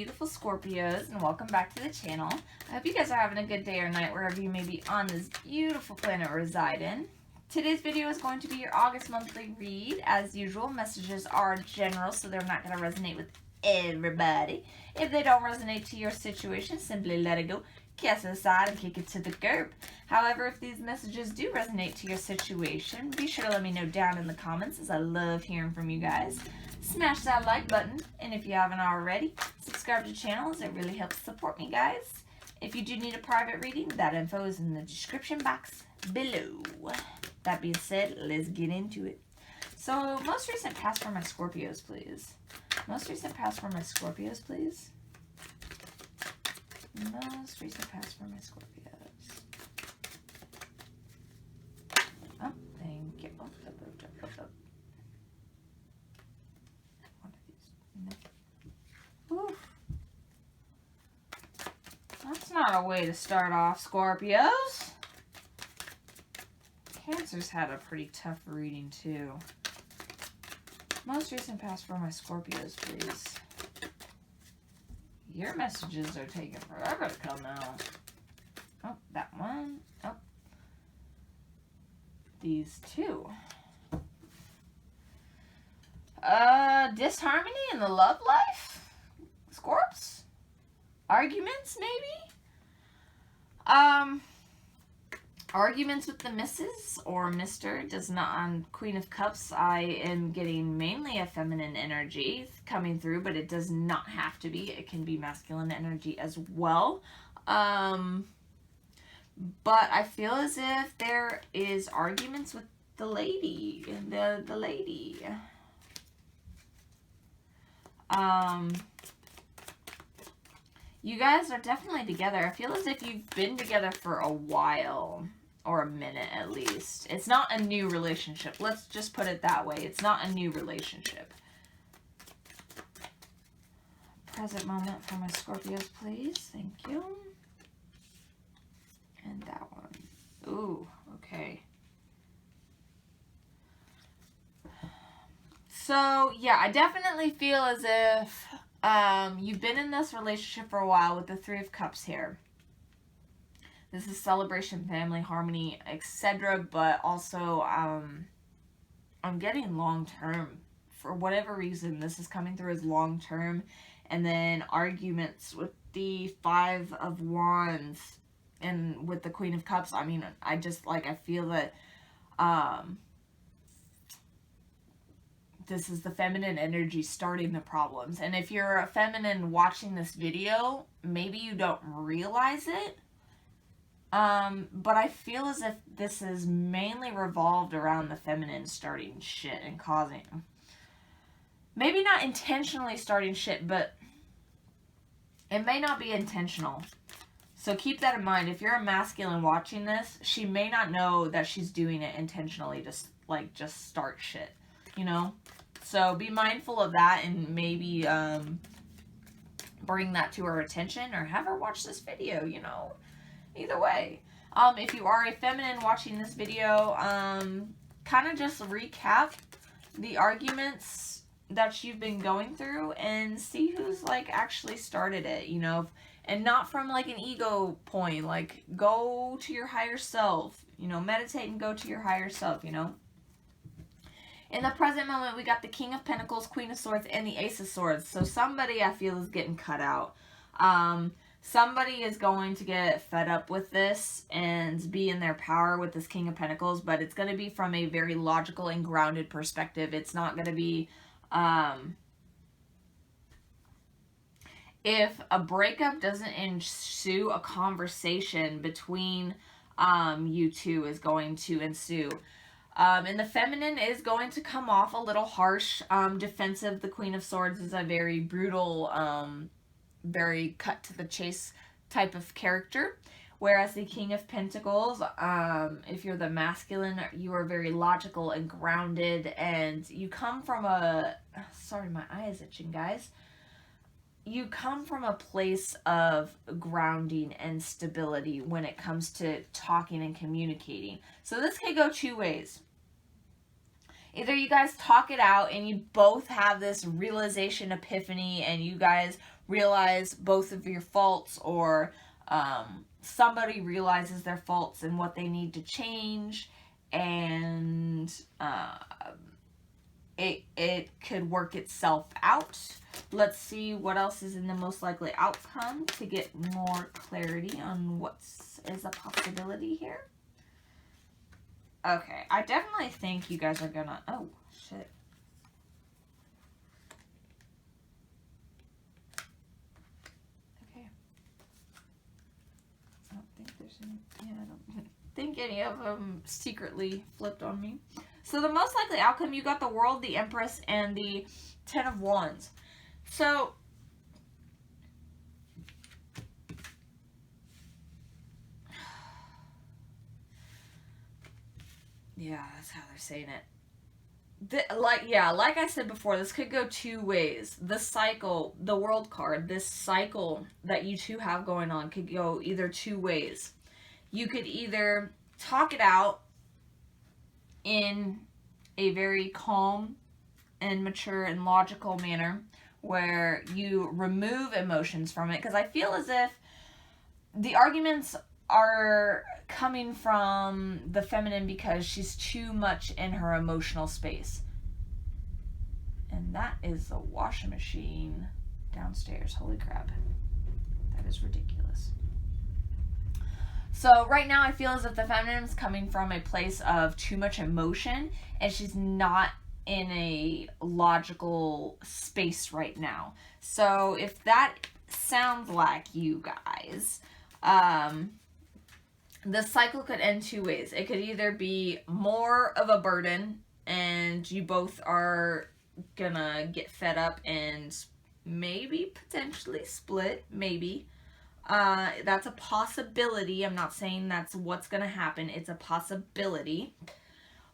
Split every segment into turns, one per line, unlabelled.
beautiful Scorpios, and welcome back to the channel. I hope you guys are having a good day or night wherever you may be on this beautiful planet reside in. Today's video is going to be your August monthly read. As usual, messages are general, so they're not going to resonate with everybody. If they don't resonate to your situation, simply let it go, cast it aside, and kick it to the curb. However, if these messages do resonate to your situation, be sure to let me know down in the comments, as I love hearing from you guys. Smash that like button, and if you haven't already, subscribe to the channel, as it really helps support me, guys. If you do need a private reading, that info is in the description box below. That being said, let's get into it. So, most recent past for my Scorpios, please. Most recent past for my Scorpios, please. Most recent past for my Scorpios. Oh, thank you. Oh, one of these. No. Oof. That's not a way to start off, Scorpios. Cancer's had a pretty tough reading, too. Most recent past for my Scorpios, please. Your messages are taking forever to come out. Oh, that one. Oh. These two. Disharmony in the love life? Scorps? Arguments, maybe? Arguments with the Mrs. or Mr. does not, on Queen of Cups, I am getting mainly a feminine energy coming through, but it does not have to be. It can be masculine energy as well. But I feel as if there is arguments with the lady. The lady. You guys are definitely together. I feel as if you've been together for a while. Or a minute at least. It's not a new relationship. Let's just put it that way. It's not a new relationship. Present moment for my Scorpios, please. Thank you. And that one. Ooh, okay. So, yeah, I definitely feel as if you've been in this relationship for a while with the Three of Cups here. This is celebration, family, harmony, etc. But also, I'm getting long-term. For whatever reason, this is coming through as long-term. And then arguments with the Five of Wands and with the Queen of Cups. I mean, I feel that this is the feminine energy starting the problems. And if you're a feminine watching this video, maybe you don't realize it. But I feel as if this is mainly revolved around the feminine starting shit and causing, maybe not intentionally starting shit, but it may not be intentional. So keep that in mind. If you're a masculine watching this, she may not know that she's doing it intentionally, just start shit, you know? So be mindful of that, and maybe, bring that to her attention, or have her watch this video, you know? Either way, if you are a feminine watching this video, kind of just recap the arguments that you've been going through and see who's, actually started it, you know, and not from, an ego point, go to your higher self, you know, meditate and go to your higher self, you know. In the present moment, we got the King of Pentacles, Queen of Swords, and the Ace of Swords, so somebody, I feel, is getting cut out. Somebody is going to get fed up with this and be in their power with this King of Pentacles, but it's going to be from a very logical and grounded perspective. It's not going to be, if a breakup doesn't ensue, a conversation between you two is going to ensue. And the feminine is going to come off a little harsh, defensive. The Queen of Swords is a very brutal, very cut to the chase type of character, whereas the King of Pentacles, if you're the masculine, you are very logical and grounded, and you come from a, sorry, my eye is itching, guys. You come from a place of grounding and stability when it comes to talking and communicating. So this could go two ways. Either you guys talk it out and you both have this realization, epiphany, and you guys realize both of your faults, or somebody realizes their faults and what they need to change, and it could work itself out. Let's see what else is in the most likely outcome to get more clarity on what is a possibility here. Okay, I definitely think you guys are gonna... Oh, shit. Okay. I don't think there's any... Yeah, I don't think any of them secretly flipped on me. So the most likely outcome, you got the World, the Empress, and the Ten of Wands. So... yeah, that's how they're saying it. Like I said before, this could go two ways. The cycle, the World card, this cycle that you two have going on could go either two ways. You could either talk it out in a very calm and mature and logical manner where you remove emotions from it, because I feel as if the arguments are coming from the feminine because she's too much in her emotional space. And that is the washing machine downstairs. Holy crap. That is ridiculous. So right now I feel as if the feminine is coming from a place of too much emotion, and she's not in a logical space right now. So if that sounds like you guys, the cycle could end two ways. It could either be more of a burden and you both are gonna get fed up and maybe potentially split, maybe. That's a possibility. I'm not saying that's what's gonna happen. It's a possibility.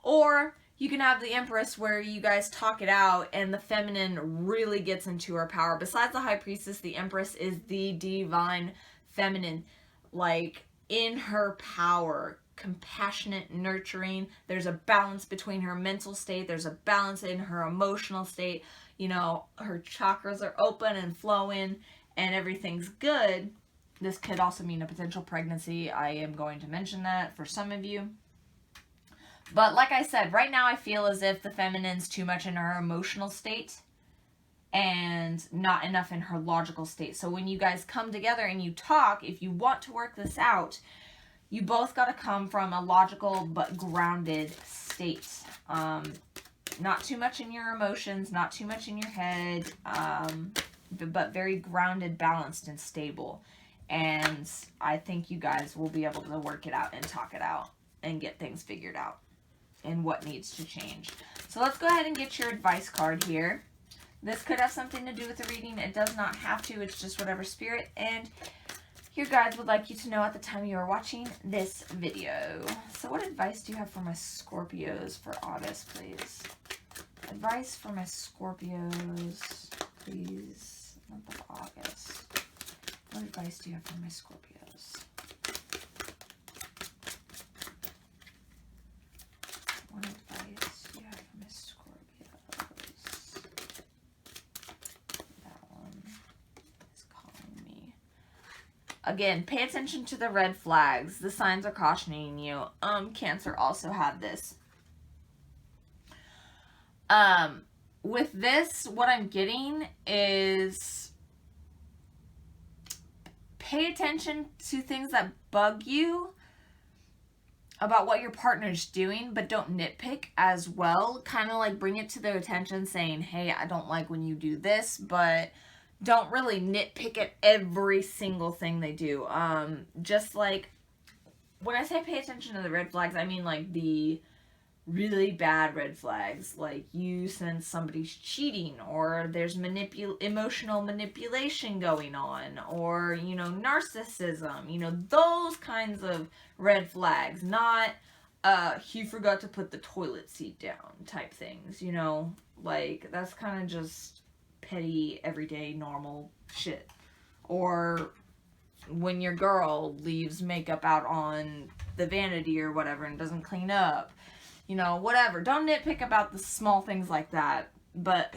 Or you can have the Empress where you guys talk it out and the feminine really gets into her power. Besides the High Priestess, the Empress is the divine feminine. Like, in her power, compassionate, nurturing. There's a balance between her mental state. There's a balance in her emotional state. You know, her chakras are open and flowing and everything's good. This could also mean a potential pregnancy. I am going to mention that for some of you. But like I said, right now I feel as if the feminine's too much in her emotional state and not enough in her logical state. So when you guys come together and you talk, if you want to work this out, you both got to come from a logical but grounded state. Not too much in your emotions, not too much in your head, but very grounded, balanced, and stable. And I think you guys will be able to work it out and talk it out and get things figured out and what needs to change. So let's go ahead and get your advice card here. This could have something to do with the reading. It does not have to. It's just whatever spirit and your guides would like you to know at the time you are watching this video. So what advice do you have for my Scorpios for August, please? Advice for my Scorpios, please. Month of August. What advice do you have for my Scorpios? What advice do you have for my Scorpios? That one is calling me. Again, pay attention to the red flags. The signs are cautioning you. Cancer also had this. With this, what I'm getting is pay attention to things that bug you about what your partner's doing, but don't nitpick as well. Kind of like bring it to their attention saying, hey, I don't like when you do this, but don't really nitpick at every single thing they do. Just like, when I say pay attention to the red flags, I mean like the really bad red flags, like you sense somebody's cheating, or there's emotional manipulation going on, or, you know, narcissism, you know, those kinds of red flags, not he forgot to put the toilet seat down type things, you know, like that's kind of just petty, everyday, normal shit. Or when your girl leaves makeup out on the vanity or whatever and doesn't clean up, you know, whatever. Don't nitpick about the small things like that, but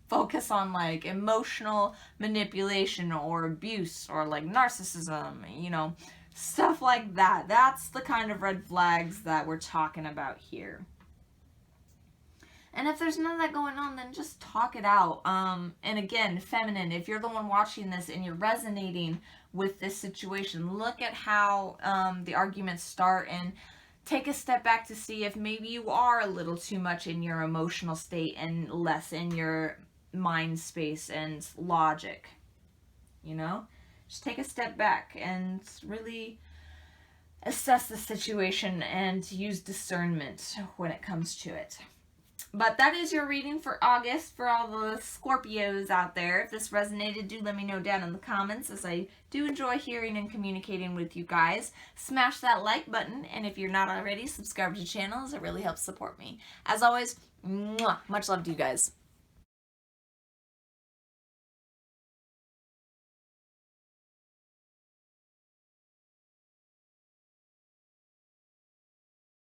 focus on like emotional manipulation or abuse or like narcissism, you know, stuff like that. That's the kind of red flags that we're talking about here. And if there's none of that going on, then just talk it out. And again, feminine, if you're the one watching this and you're resonating with this situation, look at how the arguments start and take a step back to see if maybe you are a little too much in your emotional state and less in your mind space and logic. You know? Just take a step back and really assess the situation and use discernment when it comes to it. But that is your reading for August for all the Scorpios out there. If this resonated, do let me know down in the comments, as I do enjoy hearing and communicating with you guys. Smash that like button, and if you're not already, subscribe to the channel, as it really helps support me. As always, much love to you guys.